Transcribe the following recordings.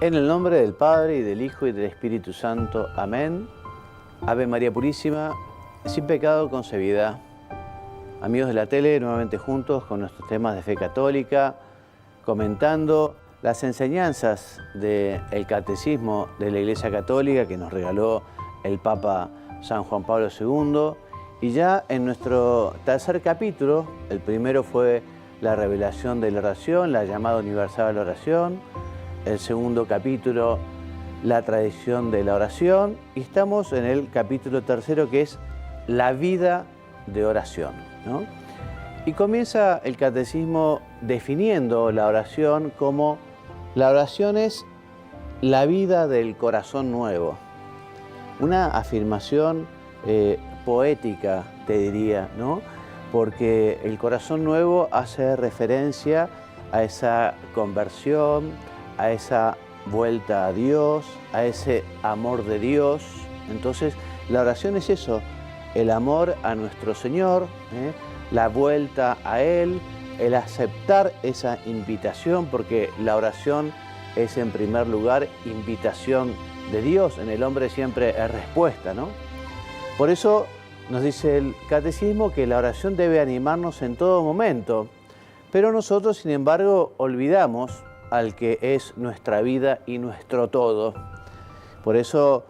En el nombre del Padre, y del Hijo, y del Espíritu Santo. Amén. Ave María Purísima, sin pecado concebida. Amigos de la tele, nuevamente juntos con nuestros temas de fe católica, comentando las enseñanzas del Catecismo de la Iglesia Católica que nos regaló el Papa San Juan Pablo II. Y ya en nuestro tercer capítulo, el primero fue la revelación de la oración, la llamada universal a la oración. El segundo capítulo, la tradición de la oración. Y estamos en el capítulo tercero, que es la vida de oración, ¿no? Y comienza el catecismo definiendo la oración como la oración es la vida del corazón nuevo. Una afirmación poética, te diría, ¿no? Porque el corazón nuevo hace referencia a esa conversión, a esa vuelta a Dios, a ese amor de Dios. Entonces, la oración es eso, el amor a nuestro Señor, la vuelta a Él, el aceptar esa invitación, porque la oración es en primer lugar invitación de Dios. En el hombre siempre es respuesta, ¿no? Por eso nos dice el catecismo que la oración debe animarnos en todo momento, pero nosotros, sin embargo, olvidamos al que es nuestra vida y nuestro todo. Por eso,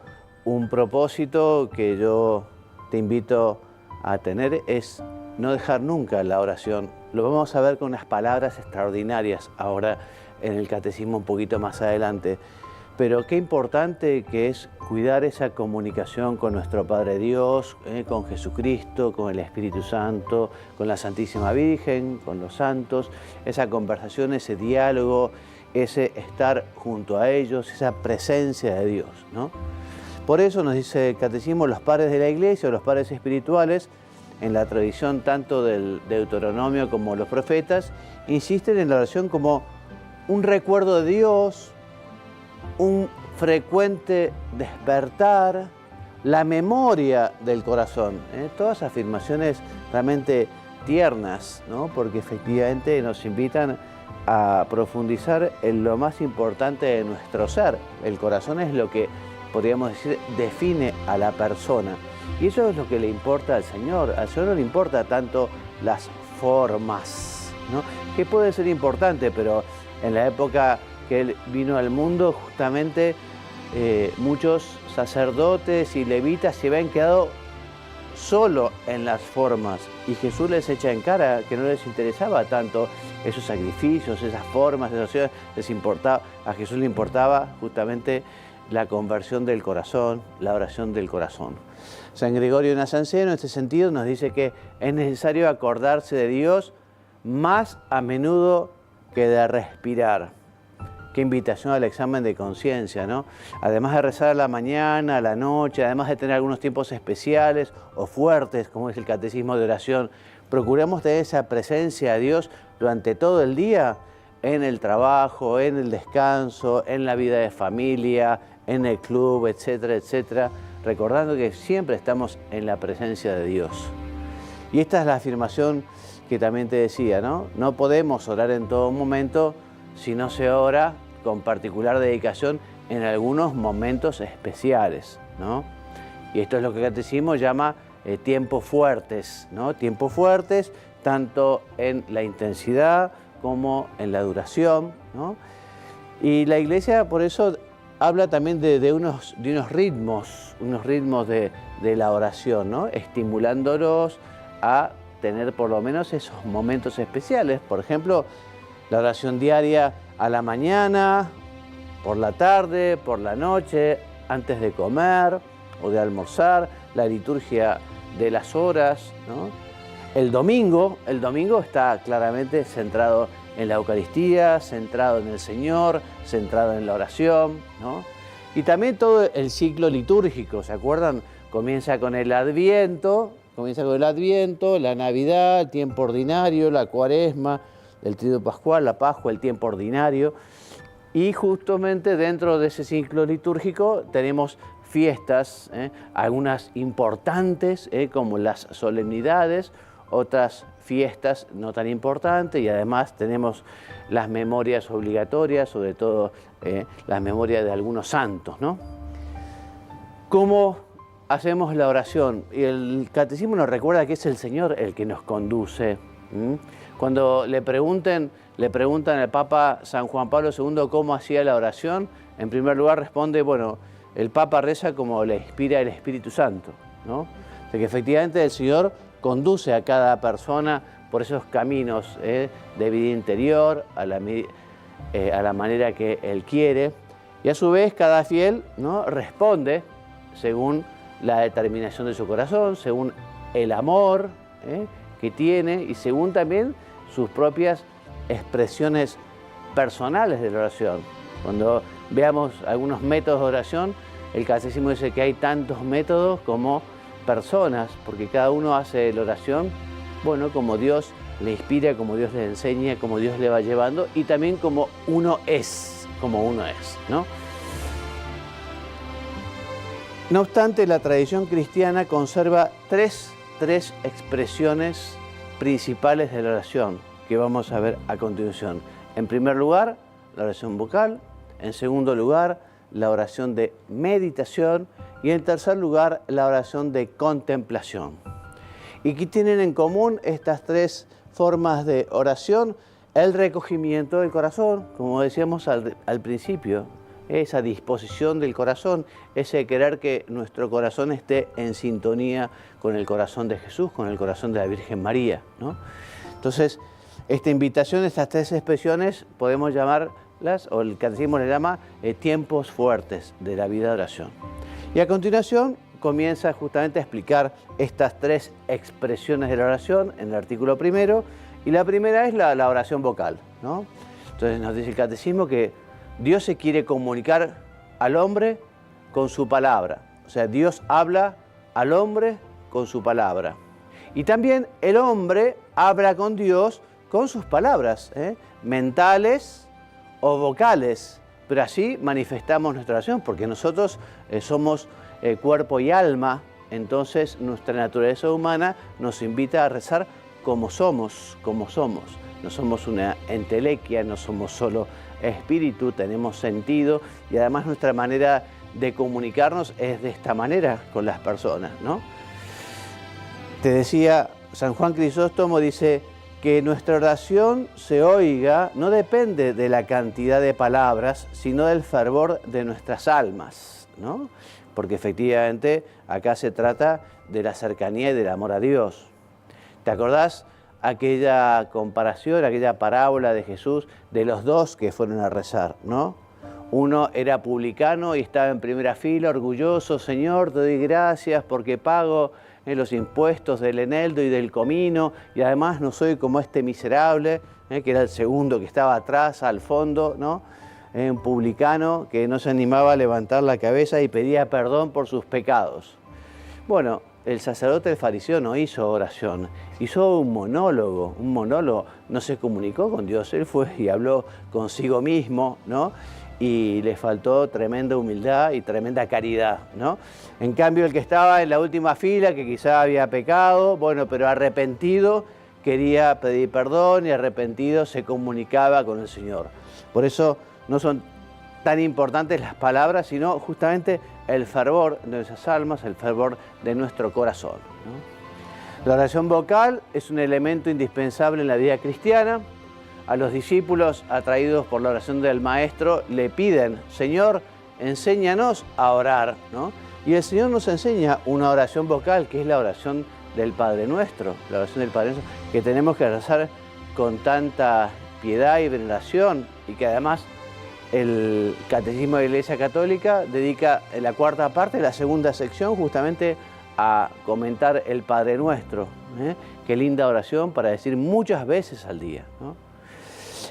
un propósito que yo te invito a tener es no dejar nunca la oración. Lo vamos a ver con unas palabras extraordinarias ahora en el catecismo un poquito más adelante. Pero qué importante que es cuidar esa comunicación con nuestro Padre Dios, con Jesucristo, con el Espíritu Santo, con la Santísima Virgen, con los santos, esa conversación, ese diálogo, ese estar junto a ellos, esa presencia de Dios, ¿no? Por eso nos dice el catecismo, los padres de la Iglesia o los padres espirituales, en la tradición tanto del Deuteronomio como los profetas, insisten en la oración como un recuerdo de Dios, un frecuente despertar, la memoria del corazón. Todas afirmaciones realmente tiernas, ¿no? Porque efectivamente nos invitan a profundizar en lo más importante de nuestro ser. El corazón es lo que, podríamos decir, define a la persona. Y eso es lo que le importa al Señor. Al Señor no le importa tanto las formas, ¿no? Que puede ser importante, pero en la época que Él vino al mundo, justamente muchos sacerdotes y levitas se habían quedado solo en las formas, y Jesús les echa en cara que no les interesaba tanto esos sacrificios, esas formas, esas acciones. A Jesús le importaba justamente la conversión del corazón, la oración del corazón. San Gregorio Nacianceno, en este sentido, nos dice que es necesario acordarse de Dios más a menudo que de respirar. Qué invitación al examen de conciencia, ¿no? Además de rezar a la mañana, a la noche, además de tener algunos tiempos especiales o fuertes, como es el catecismo de oración, procuramos tener esa presencia de Dios durante todo el día, en el trabajo, en el descanso, en la vida de familia, en el club, etcétera, etcétera, recordando que siempre estamos en la presencia de Dios. Y esta es la afirmación que también te decía, ¿no? No podemos orar en todo momento si no se ora con particular dedicación en algunos momentos especiales, ¿no? Y esto es lo que el catecismo llama tiempos fuertes, ¿no? Tiempos fuertes tanto en la intensidad como en la duración, ¿no? Y la Iglesia por eso habla también de unos ritmos de la oración, ¿no? Estimulándolos a tener por lo menos esos momentos especiales. Por ejemplo, la oración diaria a la mañana, por la tarde, por la noche, antes de comer o de almorzar, la liturgia de las horas, ¿no? El domingo está claramente centrado en la Eucaristía, centrado en el Señor, centrado en la oración, ¿no? Y también todo el ciclo litúrgico, ¿se acuerdan? Comienza con el Adviento, la Navidad, el tiempo ordinario, la Cuaresma, el Triduo Pascual, la Pascua, el tiempo ordinario. Y justamente dentro de ese ciclo litúrgico tenemos fiestas, algunas importantes, como las solemnidades, otras fiestas no tan importantes y además tenemos las memorias obligatorias, sobre todo las memorias de algunos santos, ¿no? ¿Cómo hacemos la oración? Y el catecismo nos recuerda que es el Señor el que nos conduce. Cuando le preguntan al Papa San Juan Pablo II cómo hacía la oración, en primer lugar responde, bueno, el Papa reza como le inspira el Espíritu Santo, ¿no? O sea que efectivamente el Señor conduce a cada persona por esos caminos de vida interior, a la manera que Él quiere, y a su vez cada fiel, ¿no?, responde según la determinación de su corazón, según el amor que tiene y según también sus propias expresiones personales de la oración. Cuando veamos algunos métodos de oración, el catecismo dice que hay tantos métodos como personas, porque cada uno hace la oración, bueno, como Dios le inspira, como Dios le enseña, como Dios le va llevando y también como uno es, ¿no? No obstante, la tradición cristiana conserva tres expresiones principales de la oración que vamos a ver a continuación. En primer lugar, la oración vocal. En segundo lugar, la oración de meditación. Y en tercer lugar, la oración de contemplación. ¿Y qué tienen en común estas tres formas de oración? El recogimiento del corazón, como decíamos al principio, esa disposición del corazón, ese querer que nuestro corazón esté en sintonía con el corazón de Jesús, con el corazón de la Virgen María, ¿no? Entonces, esta invitación, estas tres expresiones, podemos llamarlas, o el catecismo le llama, tiempos fuertes de la vida de oración. Y a continuación comienza justamente a explicar estas tres expresiones de la oración en el artículo primero, y la primera es la oración vocal, ¿no? Entonces nos dice el catecismo que Dios se quiere comunicar al hombre con su palabra. O sea, Dios habla al hombre con su palabra. Y también el hombre habla con Dios con sus palabras, mentales o vocales. Pero así manifestamos nuestra oración, porque nosotros somos cuerpo y alma, entonces nuestra naturaleza humana nos invita a rezar como somos. No somos una entelequia, no somos solo espíritu, tenemos sentido y además nuestra manera de comunicarnos es de esta manera con las personas, ¿no? Te decía, San Juan Crisóstomo dice que nuestra oración se oiga no depende de la cantidad de palabras, sino del fervor de nuestras almas, ¿no? Porque efectivamente acá se trata de la cercanía y del amor a Dios. ¿Te acordás aquella comparación, aquella parábola de Jesús de los dos que fueron a rezar, ¿no? Uno era publicano y estaba en primera fila, orgulloso, Señor, te doy gracias porque pago los impuestos del eneldo y del comino y además no soy como este miserable, que era el segundo que estaba atrás, al fondo, ¿no? Un publicano que no se animaba a levantar la cabeza y pedía perdón por sus pecados. Bueno, el sacerdote, el fariseo, no hizo oración, hizo un monólogo, no se comunicó con Dios, él fue y habló consigo mismo, ¿no? Y le faltó tremenda humildad y tremenda caridad, ¿no? En cambio, el que estaba en la última fila, que quizá había pecado, bueno, pero arrepentido, quería pedir perdón y arrepentido se comunicaba con el Señor. Por eso no son tan importantes las palabras, sino justamente el fervor de nuestras almas, el fervor de nuestro corazón, ¿no? La oración vocal es un elemento indispensable en la vida cristiana. A los discípulos, atraídos por la oración del Maestro, le piden, Señor, enséñanos a orar, ¿no? Y el Señor nos enseña una oración vocal, que es la oración del Padre Nuestro, la oración del Padre Nuestro, que tenemos que rezar con tanta piedad y veneración, y que además el Catecismo de la Iglesia Católica dedica la cuarta parte, la segunda sección, justamente a comentar el Padre Nuestro. Qué linda oración para decir muchas veces al día, ¿no?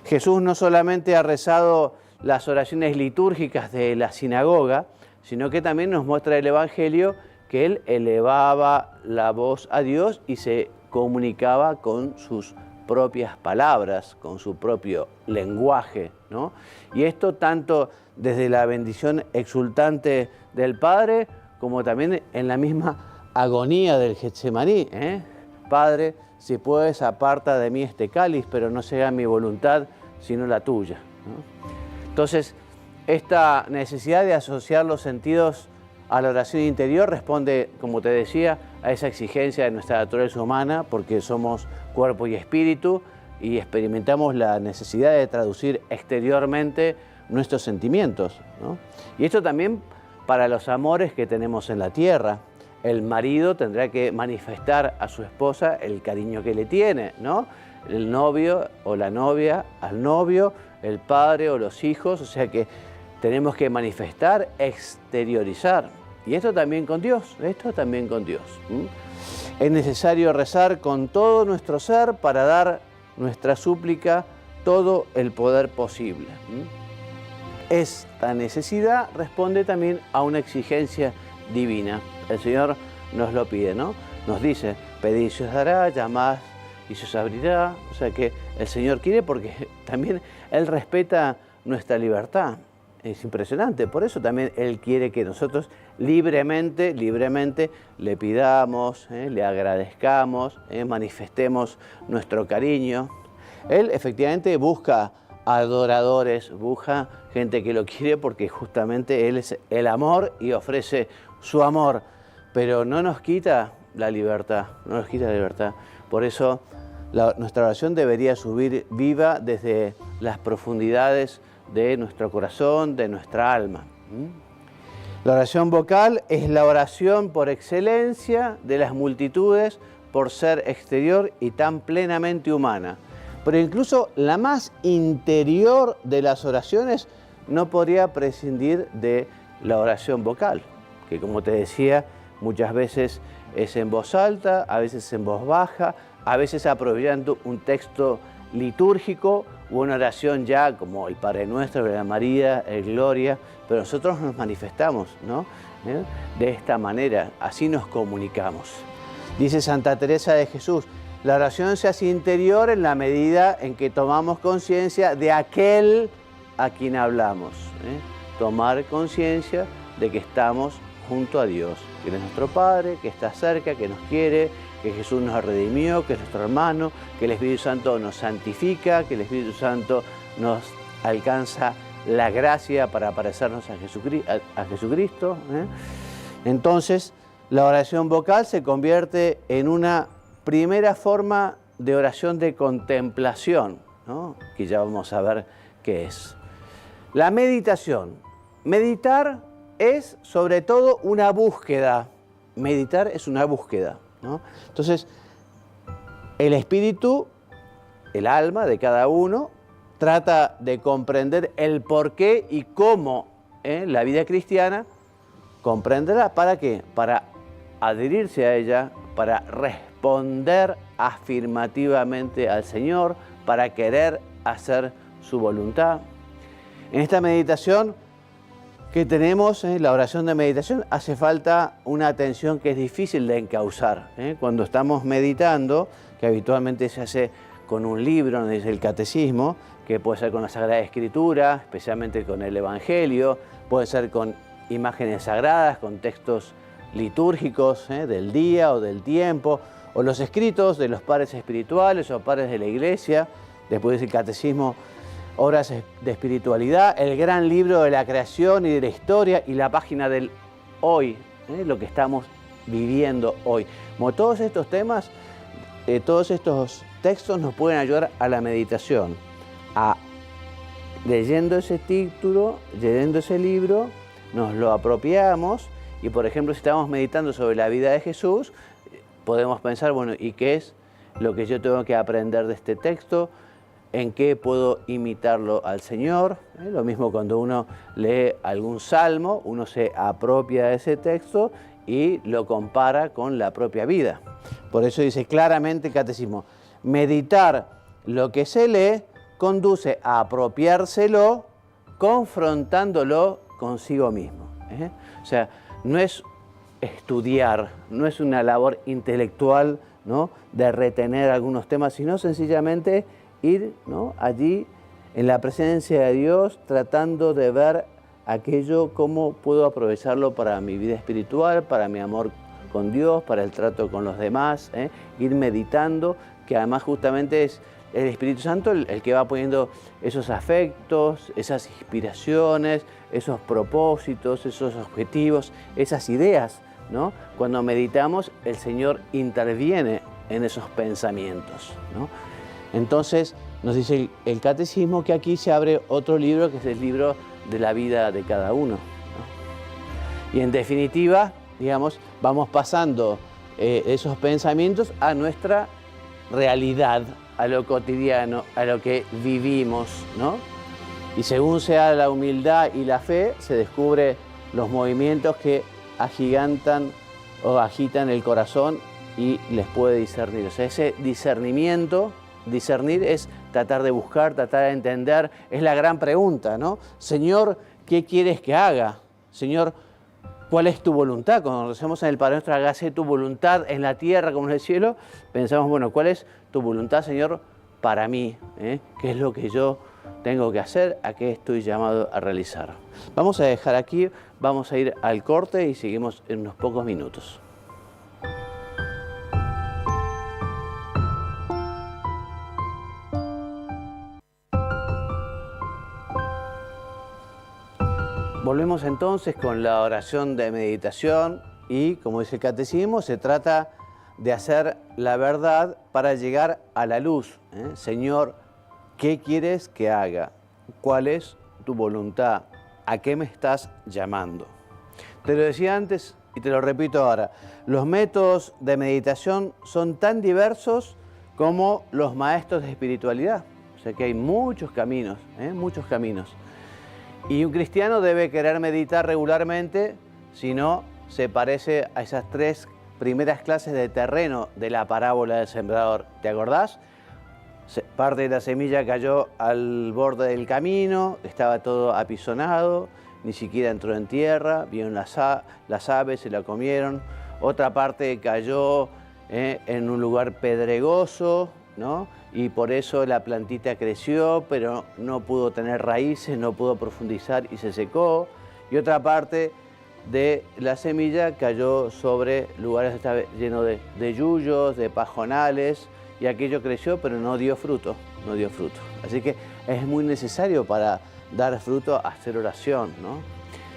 Jesús no solamente ha rezado las oraciones litúrgicas de la sinagoga, sino que también nos muestra el Evangelio que Él elevaba la voz a Dios y se comunicaba con sus propias palabras, con su propio lenguaje, ¿no? Y esto tanto desde la bendición exultante del Padre, como también en la misma agonía del Getsemaní, Padre, si puedes, aparta de mí este cáliz, pero no sea mi voluntad, sino la tuya, ¿no? Entonces, esta necesidad de asociar los sentidos a la oración interior responde, como te decía, a esa exigencia de nuestra naturaleza humana, porque somos cuerpo y espíritu y experimentamos la necesidad de traducir exteriormente nuestros sentimientos, ¿no? Y esto también para los amores que tenemos en la tierra. El marido tendrá que manifestar a su esposa el cariño que le tiene, ¿no? El novio o la novia al novio, el padre o los hijos, o sea que tenemos que manifestar, exteriorizar. Y esto también con Dios, esto también con Dios. Es necesario rezar con todo nuestro ser para dar nuestra súplica todo el poder posible. Esta necesidad responde también a una exigencia divina. El Señor nos lo pide, ¿no? Nos dice, pedid y se os dará, llamad y se os abrirá. O sea que el Señor quiere porque también Él respeta nuestra libertad. Es impresionante, por eso también Él quiere que nosotros libremente le pidamos, le agradezcamos, manifestemos nuestro cariño. Él efectivamente busca adoradores, busca gente que lo quiere porque justamente Él es el amor y ofrece su amor, pero no nos quita la libertad, no nos quita la libertad. Por eso nuestra oración debería subir viva desde las profundidades de nuestro corazón, de nuestra alma. La oración vocal es la oración por excelencia de las multitudes por ser exterior y tan plenamente humana. Pero incluso la más interior de las oraciones no podría prescindir de la oración vocal, que como te decía, muchas veces es en voz alta, a veces en voz baja, a veces aprovechando un texto litúrgico o una oración ya como el Padre Nuestro, la María, el Gloria, pero nosotros nos manifestamos, ¿no? De esta manera, así nos comunicamos. Dice Santa Teresa de Jesús, la oración se hace interior en la medida en que tomamos conciencia de aquel a quien hablamos. Tomar conciencia de que estamos junto a Dios, que Él es nuestro Padre, que está cerca, que nos quiere, que Jesús nos redimió, que es nuestro hermano, que el Espíritu Santo nos santifica, que el Espíritu Santo nos alcanza la gracia para parecernos a Jesucristo. Entonces, la oración vocal se convierte en una primera forma de oración de contemplación, ¿no? Que ya vamos a ver qué es. La meditación. Meditar es sobre todo una búsqueda. Meditar es una búsqueda, ¿no? Entonces, el espíritu, el alma de cada uno, trata de comprender el porqué y cómo la vida cristiana, comprenderla, ¿para qué? Para adherirse a ella, para responder afirmativamente al Señor, para querer hacer su voluntad. En esta meditación que tenemos, la oración de meditación, hace falta una atención que es difícil de encauzar. Cuando estamos meditando, que habitualmente se hace con un libro, desde el catecismo, que puede ser con la Sagrada Escritura, especialmente con el Evangelio, puede ser con imágenes sagradas, con textos litúrgicos del día o del tiempo, o los escritos de los padres espirituales o padres de la Iglesia, después del catecismo, obras de espiritualidad, el gran libro de la creación y de la historia y la página del hoy, lo que estamos viviendo hoy. Como todos estos temas, todos estos textos nos pueden ayudar a la meditación, leyendo ese título, leyendo ese libro, nos lo apropiamos y, por ejemplo, si estamos meditando sobre la vida de Jesús, podemos pensar, bueno, ¿y qué es lo que yo tengo que aprender de este texto? ¿En qué puedo imitarlo al Señor? Lo mismo cuando uno lee algún salmo, uno se apropia de ese texto y lo compara con la propia vida. Por eso dice claramente el catecismo, meditar lo que se lee conduce a apropiárselo confrontándolo consigo mismo. O sea, no es estudiar, no es una labor intelectual, ¿no?, de retener algunos temas, sino sencillamente ir, ¿no?, allí en la presencia de Dios, tratando de ver aquello, cómo puedo aprovecharlo para mi vida espiritual, para mi amor con Dios, para el trato con los demás, ir meditando, que además justamente es el Espíritu Santo el que va poniendo esos afectos, esas inspiraciones, esos propósitos, esos objetivos, esas ideas, ¿no? Cuando meditamos, el Señor interviene en esos pensamientos, ¿no? Entonces, nos dice el Catecismo que aquí se abre otro libro, que es el libro de la vida de cada uno, ¿no? Y en definitiva, digamos, vamos pasando esos pensamientos a nuestra realidad, a lo cotidiano, a lo que vivimos, ¿no? Y según sea la humildad y la fe, se descubre los movimientos que agigantan o agitan el corazón y les puede discernir. O sea, ese discernimiento, discernir es tratar de buscar, tratar de entender, es la gran pregunta, ¿no? Señor, ¿qué quieres que haga? Señor, ¿cuál es tu voluntad? Cuando recemos en el Padre Nuestro, hágase tu voluntad en la tierra como en el cielo, pensamos, bueno, ¿cuál es tu voluntad, Señor, para mí? ¿Qué es lo que yo tengo que hacer? ¿A qué estoy llamado a realizar? Vamos a dejar aquí, vamos a ir al corte y seguimos en unos pocos minutos. Volvemos entonces con la oración de meditación y, como dice el Catecismo, se trata de hacer la verdad para llegar a la luz. Señor, ¿qué quieres que haga? ¿Cuál es tu voluntad? ¿A qué me estás llamando? Te lo decía antes y te lo repito ahora. Los métodos de meditación son tan diversos como los maestros de espiritualidad. O sea que hay muchos caminos, muchos caminos. Y un cristiano debe querer meditar regularmente, si no, se parece a esas 3 primeras clases de terreno de la parábola del sembrador. ¿Te acordás? Parte de la semilla cayó al borde del camino, estaba todo apisonado, ni siquiera entró en tierra, vieron las aves, se la comieron. Otra parte cayó en un lugar pedregoso, ¿no? Y por eso la plantita creció, pero no pudo tener raíces, no pudo profundizar y se secó. Y otra parte de la semilla cayó sobre lugares llenos de yuyos, de pajonales, y aquello creció, pero no dio fruto, no dio fruto. Así que es muy necesario para dar fruto hacer oración, ¿no?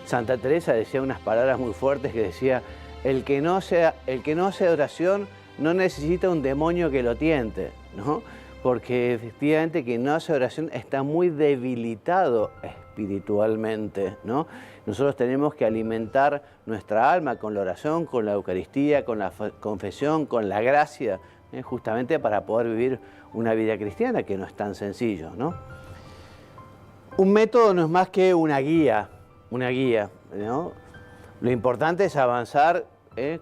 Santa Teresa decía unas palabras muy fuertes que decía, el que no hace oración no necesita un demonio que lo tiente, ¿no? Porque efectivamente quien no hace oración está muy debilitado espiritualmente, ¿no? Nosotros tenemos que alimentar nuestra alma con la oración, con la Eucaristía, con la confesión, con la gracia, justamente para poder vivir una vida cristiana, que no es tan sencillo, ¿no? Un método no es más que una guía, ¿no? Lo importante es avanzar,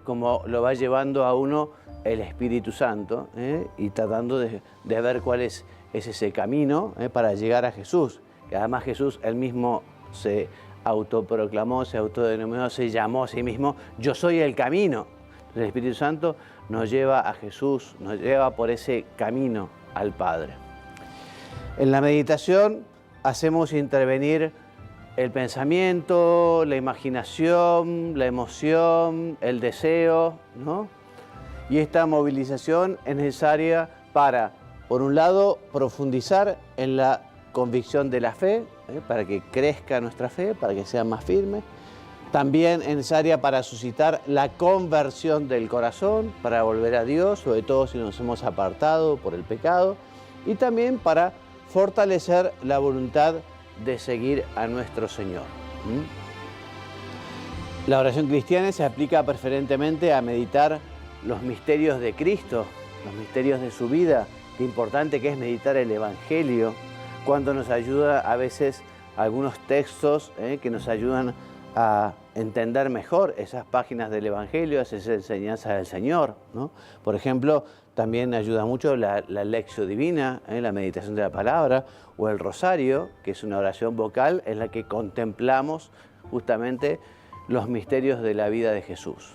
como lo va llevando a uno el Espíritu Santo, y tratando de ver cuál es ese camino para llegar a Jesús. Que además Jesús él mismo se autoproclamó, se autodenominó, se llamó a sí mismo, yo soy el camino. El Espíritu Santo nos lleva a Jesús, nos lleva por ese camino al Padre. En la meditación hacemos intervenir el pensamiento, la imaginación, la emoción, el deseo, ¿no? Y esta movilización es necesaria para, por un lado, profundizar en la convicción de la fe, para que crezca nuestra fe, para que sea más firme. También es necesaria para suscitar la conversión del corazón, para volver a Dios, sobre todo si nos hemos apartado por el pecado. Y también para fortalecer la voluntad de seguir a nuestro Señor. La oración cristiana se aplica preferentemente a meditar los misterios de Cristo, los misterios de su vida. Qué importante que es meditar el Evangelio, cuando nos ayuda a veces algunos textos que nos ayudan a entender mejor esas páginas del Evangelio, esas enseñanzas del Señor, ¿no? Por ejemplo, también ayuda mucho la Lectio Divina, la meditación de la palabra, o el Rosario, que es una oración vocal en la que contemplamos justamente los misterios de la vida de Jesús.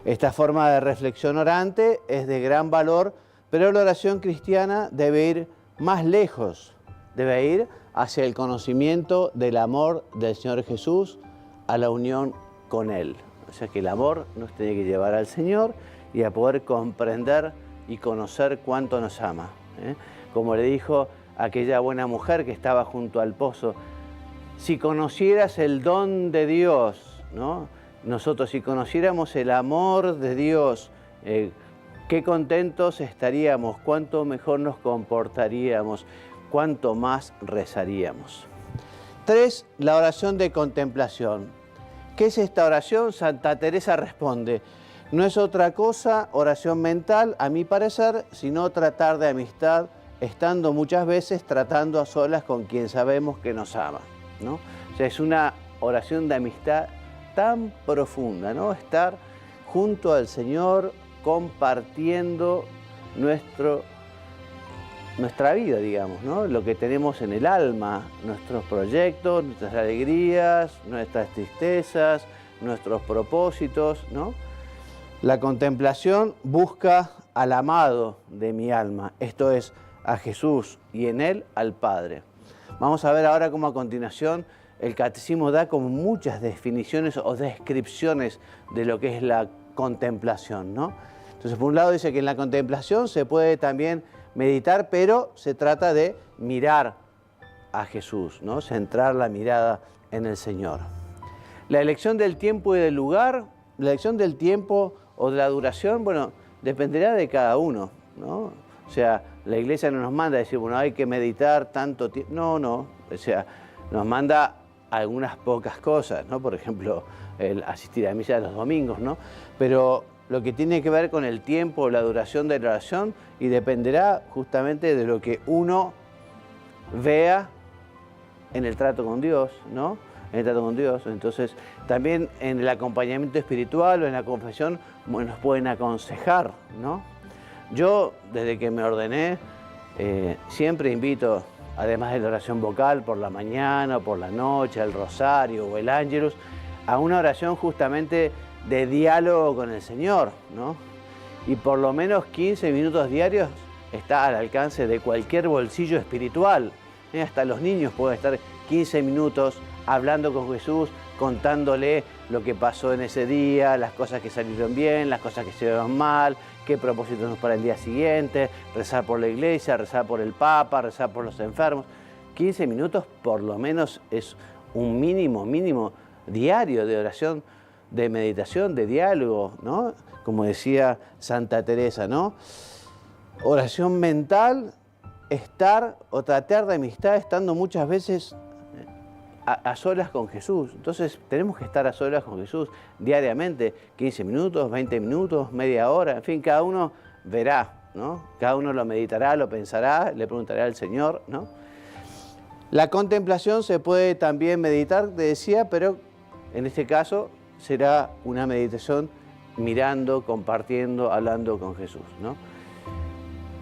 Esta forma de reflexión orante es de gran valor, pero la oración cristiana debe ir más lejos, debe ir hacia el conocimiento del amor del Señor Jesús, a la unión con Él. O sea que el amor nos tiene que llevar al Señor y a poder comprender y conocer cuánto nos ama. Como le dijo aquella buena mujer que estaba junto al pozo, si conocieras el don de Dios, ¿no? Nosotros si conociéramos el amor de Dios, qué contentos estaríamos, cuánto mejor nos comportaríamos, cuánto más rezaríamos. 3. La oración de contemplación. ¿Qué es esta oración? Santa Teresa responde, no es otra cosa, oración mental, a mi parecer, sino tratar de amistad, estando muchas veces tratando a solas con quien sabemos que nos ama, ¿no? O sea, es una oración de amistad tan profunda, ¿no? Estar junto al Señor compartiendo nuestra vida, digamos, ¿no? Lo que tenemos en el alma, nuestros proyectos, nuestras alegrías, nuestras tristezas, nuestros propósitos, ¿no? La contemplación busca al amado de mi alma, esto es, a Jesús y en Él al Padre. Vamos a ver ahora cómo a continuación el Catecismo da como muchas definiciones o descripciones de lo que es la contemplación, ¿no? Entonces, por un lado dice que en la contemplación se puede también meditar, pero se trata de mirar a Jesús, ¿no? Centrar la mirada en el Señor. La elección del tiempo y del lugar, la elección del tiempo o de la duración, bueno, dependerá de cada uno, ¿no? O sea, la Iglesia no nos manda a decir, bueno, hay que meditar tanto tiempo. No, no. O sea, nos manda algunas pocas cosas, ¿no? Por ejemplo, el asistir a misa los domingos, ¿no? Pero lo que tiene que ver con el tiempo, la duración de la oración, y dependerá justamente de lo que uno vea en el trato con Dios, ¿no? En el trato con Dios. Entonces, también en el acompañamiento espiritual o en la confesión, bueno, nos pueden aconsejar, ¿no? Yo, desde que me ordené, siempre invito, además de la oración vocal por la mañana, por la noche, el rosario o el ángelus, a una oración justamente de diálogo con el Señor, ¿no? Y por lo menos 15 minutos diarios está al alcance de cualquier bolsillo espiritual. Hasta los niños pueden estar 15 minutos hablando con Jesús, contándole lo que pasó en ese día, las cosas que salieron bien, las cosas que se vieron mal, qué propósitos nos para el día siguiente, rezar por la iglesia, rezar por el Papa, rezar por los enfermos. 15 minutos por lo menos es un mínimo diario de oración, de meditación, de diálogo, ¿no? Como decía Santa Teresa, ¿no? Oración mental, estar o tratar de amistad estando muchas veces a solas con Jesús. Entonces tenemos que estar a solas con Jesús diariamente, 15 minutos, 20 minutos, media hora, en fin, cada uno verá, ¿no? Cada uno lo meditará, lo pensará, le preguntará al Señor, ¿no? La contemplación se puede también meditar, te decía, pero en este caso será una meditación mirando, compartiendo, hablando con Jesús, ¿no?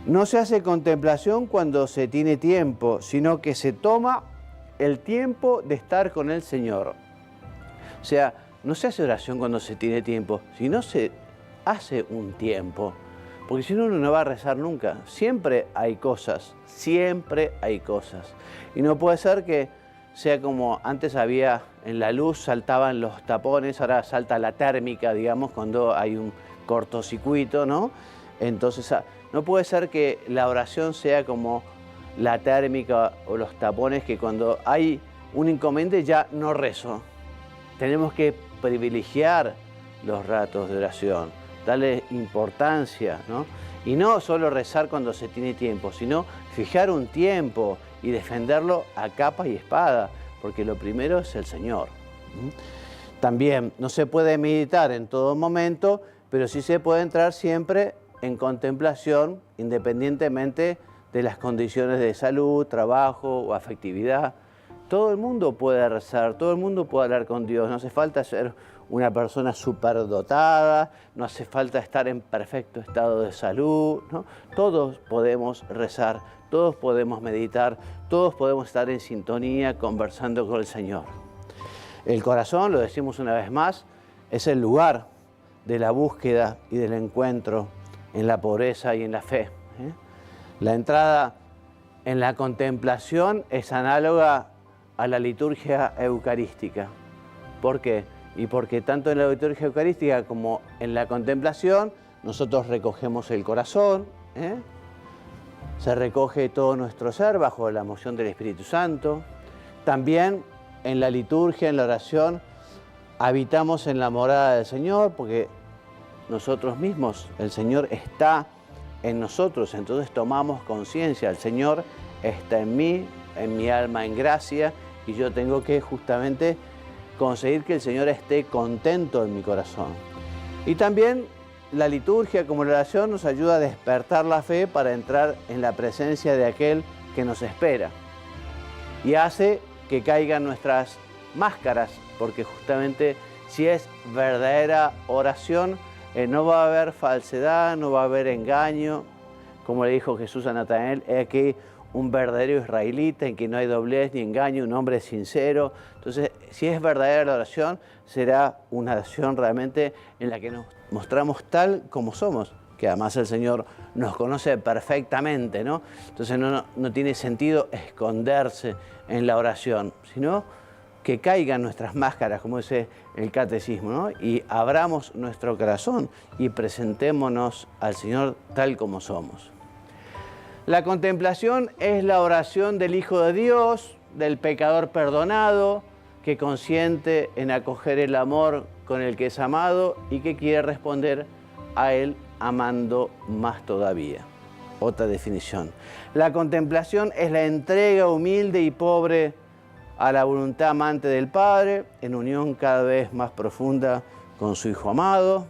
No se hace contemplación cuando se tiene tiempo, sino que se toma el tiempo de estar con el Señor. O sea, no se hace oración cuando se tiene tiempo, sino se hace un tiempo. Porque si no, uno no va a rezar nunca. Siempre hay cosas, siempre hay cosas. Y no puede ser que sea como antes había en la luz, saltaban los tapones, ahora salta la térmica, digamos, cuando hay un cortocircuito, ¿no? Entonces, no puede ser que la oración sea como la térmica o los tapones, que cuando hay un inconveniente ya no rezo. Tenemos que privilegiar los ratos de oración, darle importancia, ¿no? Y no solo rezar cuando se tiene tiempo, sino fijar un tiempo y defenderlo a capa y espada, porque lo primero es el Señor. También no se puede meditar en todo momento, pero sí se puede entrar siempre en contemplación, independientemente de las condiciones de salud, trabajo o afectividad. Todo el mundo puede rezar, todo el mundo puede hablar con Dios. No hace falta ser una persona superdotada, no hace falta estar en perfecto estado de salud, ¿no? Todos podemos rezar, todos podemos meditar, todos podemos estar en sintonía conversando con el Señor. El corazón, lo decimos una vez más, es el lugar de la búsqueda y del encuentro en la pobreza y en la fe. La entrada en la contemplación es análoga a la liturgia eucarística. ¿Por qué? y porque tanto en la liturgia eucarística como en la contemplación nosotros recogemos el corazón, se recoge todo nuestro ser bajo la moción del Espíritu Santo. También en la liturgia, en la oración, habitamos en la morada del Señor porque nosotros mismos, el Señor está en nosotros, entonces tomamos conciencia, el Señor está en mí, en mi alma en gracia, y yo tengo que justamente conseguir que el Señor esté contento en mi corazón. Y también la liturgia como la oración nos ayuda a despertar la fe para entrar en la presencia de aquel que nos espera. Y hace que caigan nuestras máscaras, porque justamente si es verdadera oración, no va a haber falsedad, no va a haber engaño. Como le dijo Jesús a Natanael, es aquí un verdadero israelita en que no hay doblez ni engaño, un hombre sincero. Entonces, si es verdadera la oración, será una oración realmente en la que nos mostramos tal como somos, que además el Señor nos conoce perfectamente, ¿no? Entonces no tiene sentido esconderse en la oración, sino que caigan nuestras máscaras, como dice el catecismo, ¿no? Y abramos nuestro corazón y presentémonos al Señor tal como somos. La contemplación es la oración del Hijo de Dios, del pecador perdonado, que consiente en acoger el amor con el que es amado y que quiere responder a él amando más todavía. Otra definición. La contemplación es la entrega humilde y pobre a la voluntad amante del Padre, en unión cada vez más profunda con su Hijo amado.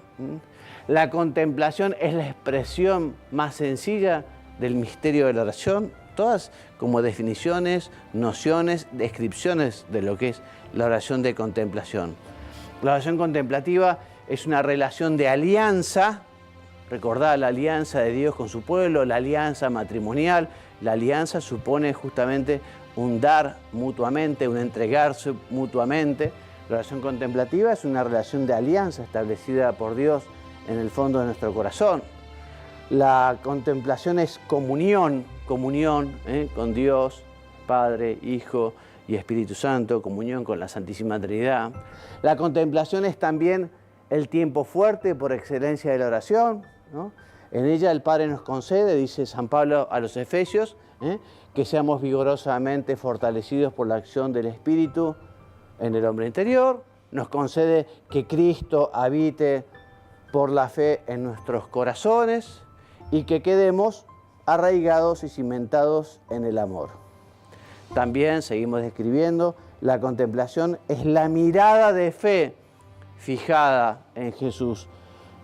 La contemplación es la expresión más sencilla del misterio de la oración, todas como definiciones, nociones, descripciones de lo que es la oración de contemplación. La oración contemplativa es una relación de alianza, recordad la alianza de Dios con su pueblo, la alianza matrimonial. La alianza supone justamente un dar mutuamente, un entregarse mutuamente. La oración contemplativa es una relación de alianza establecida por Dios en el fondo de nuestro corazón. La contemplación es comunión con Dios, Padre, Hijo y Espíritu Santo, comunión con la Santísima Trinidad. La contemplación es también el tiempo fuerte por excelencia de la oración, ¿no? En ella el Padre nos concede, dice San Pablo a los Efesios, que seamos vigorosamente fortalecidos por la acción del Espíritu en el hombre interior. Nos concede que Cristo habite por la fe en nuestros corazones y que quedemos arraigados y cimentados en el amor. También seguimos describiendo, la contemplación es la mirada de fe fijada en Jesús.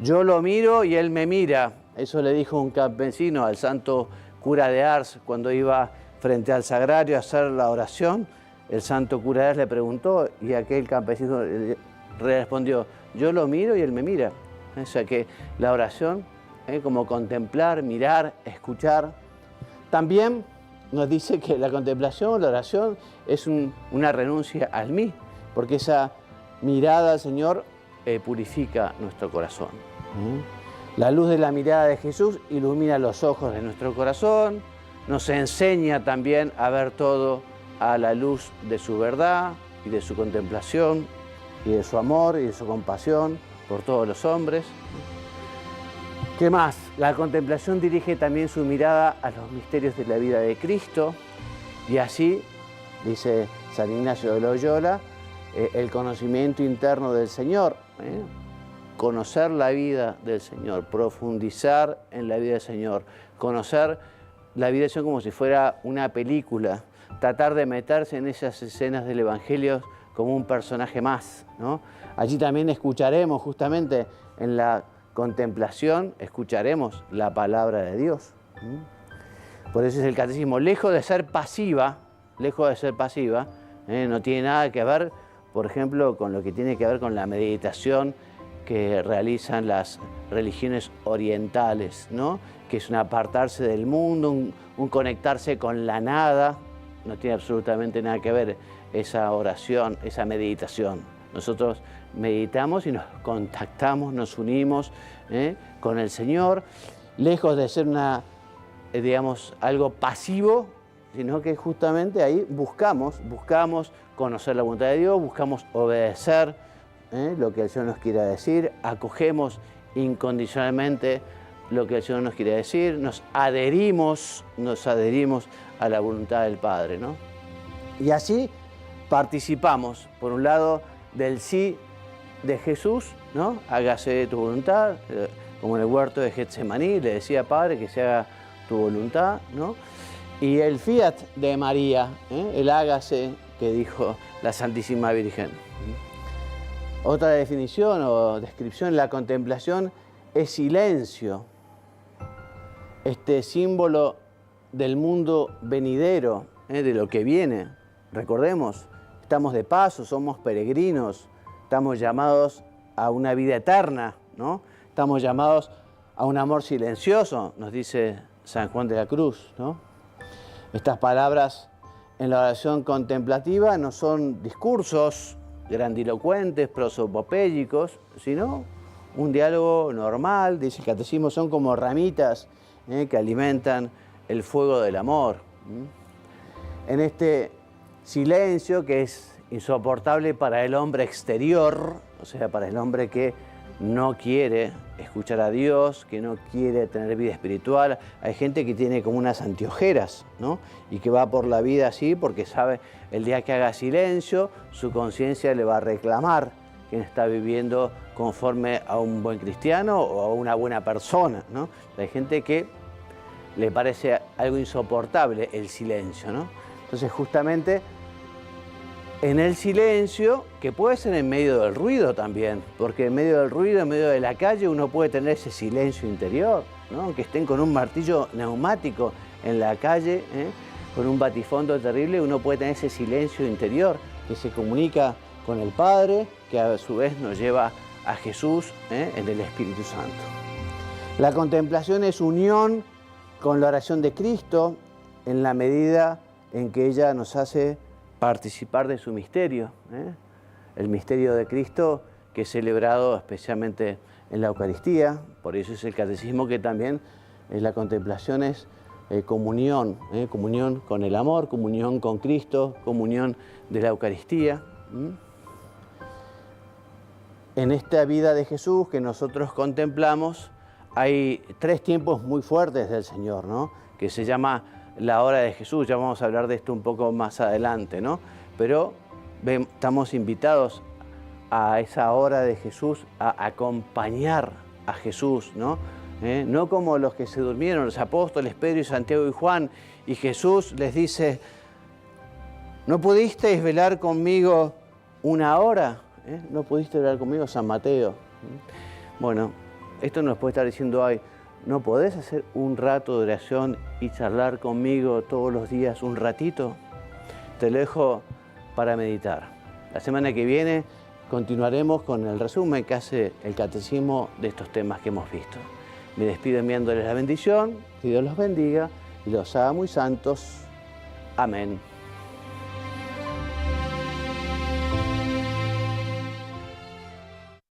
Yo lo miro y Él me mira. Eso le dijo un campesino al santo cura de Ars cuando iba frente al sagrario a hacer la oración. El santo cura de Ars le preguntó y aquel campesino le respondió, yo lo miro y Él me mira. O sea que la oración, como contemplar, mirar, escuchar. También nos dice que la contemplación, la oración, es una renuncia al mí, porque esa mirada al Señor purifica nuestro corazón. La luz de la mirada de Jesús ilumina los ojos de nuestro corazón, nos enseña también a ver todo a la luz de su verdad y de su contemplación y de su amor y de su compasión por todos los hombres. ¿Qué más? La contemplación dirige también su mirada a los misterios de la vida de Cristo y así, dice San Ignacio de Loyola, el conocimiento interno del Señor, conocer la vida del Señor, profundizar en la vida del Señor, conocer la vida del Señor como si fuera una película, tratar de meterse en esas escenas del Evangelio como un personaje más, ¿no? Allí también escucharemos justamente en la contemplación, escucharemos la palabra de Dios. Por eso es el catecismo, lejos de ser pasiva, no tiene nada que ver, por ejemplo, con lo que tiene que ver con la meditación que realizan las religiones orientales, ¿no? Que es un apartarse del mundo, un conectarse con la nada. No tiene absolutamente nada que ver esa oración, esa meditación. Nosotros meditamos y nos contactamos, nos unimos con el Señor, lejos de ser algo pasivo, sino que justamente ahí buscamos conocer la voluntad de Dios, buscamos obedecer lo que el Señor nos quiera decir, acogemos incondicionalmente lo que el Señor nos quiere decir, nos adherimos a la voluntad del Padre, ¿no? Y así participamos, por un lado, del sí de Jesús, ¿no? Hágase tu voluntad, como en el huerto de Getsemaní, le decía, Padre, que se haga tu voluntad, ¿no? Y el fiat de María, el hágase que dijo la Santísima Virgen. Otra definición o descripción, la contemplación es silencio, este símbolo del mundo venidero, de lo que viene. Recordemos, estamos de paso, somos peregrinos, estamos llamados a una vida eterna, ¿no? Estamos llamados a un amor silencioso, nos dice San Juan de la Cruz, ¿no? Estas palabras en la oración contemplativa no son discursos grandilocuentes, prosopopélicos, sino un diálogo normal, dice el Catecismo, son como ramitas que alimentan el fuego del amor. En este silencio que es insoportable para el hombre exterior, o sea, para el hombre que no quiere escuchar a Dios, que no quiere tener vida espiritual. Hay gente que tiene como unas anteojeras, ¿no? Y que va por la vida así porque sabe el día que haga silencio, su conciencia le va a reclamar que está viviendo conforme a un buen cristiano o a una buena persona, ¿no? Hay gente que le parece algo insoportable el silencio, ¿no? Entonces, justamente en el silencio, que puede ser en medio del ruido también, porque en medio del ruido, en medio de la calle, uno puede tener ese silencio interior, ¿no? Aunque estén con un martillo neumático en la calle, con un batifondo terrible, uno puede tener ese silencio interior que se comunica con el Padre, que a su vez nos lleva a Jesús en el Espíritu Santo. La contemplación es unión con la oración de Cristo en la medida en que ella nos hace participar de su misterio, el misterio de Cristo que es celebrado especialmente en la Eucaristía. Por eso es el Catecismo que también la contemplación es comunión, comunión con el amor, comunión con Cristo, comunión de la Eucaristía. En esta vida de Jesús que nosotros contemplamos hay tres tiempos muy fuertes del Señor, ¿no? Que se llama la hora de Jesús. Ya vamos a hablar de esto un poco más adelante, ¿no? Pero estamos invitados a esa hora de Jesús, a acompañar a Jesús, ¿no? No como los que se durmieron, los apóstoles Pedro y Santiago y Juan, y Jesús les dice, ¿no pudisteis velar conmigo una hora? ¿No pudiste velar conmigo, San Mateo? Bueno, esto nos puede estar diciendo, ay, ¿no podés hacer un rato de oración y charlar conmigo todos los días un ratito? Te lo dejo para meditar. La semana que viene continuaremos con el resumen que hace el Catecismo de estos temas que hemos visto. Me despido enviándoles la bendición, que Dios los bendiga y los haga muy santos. Amén.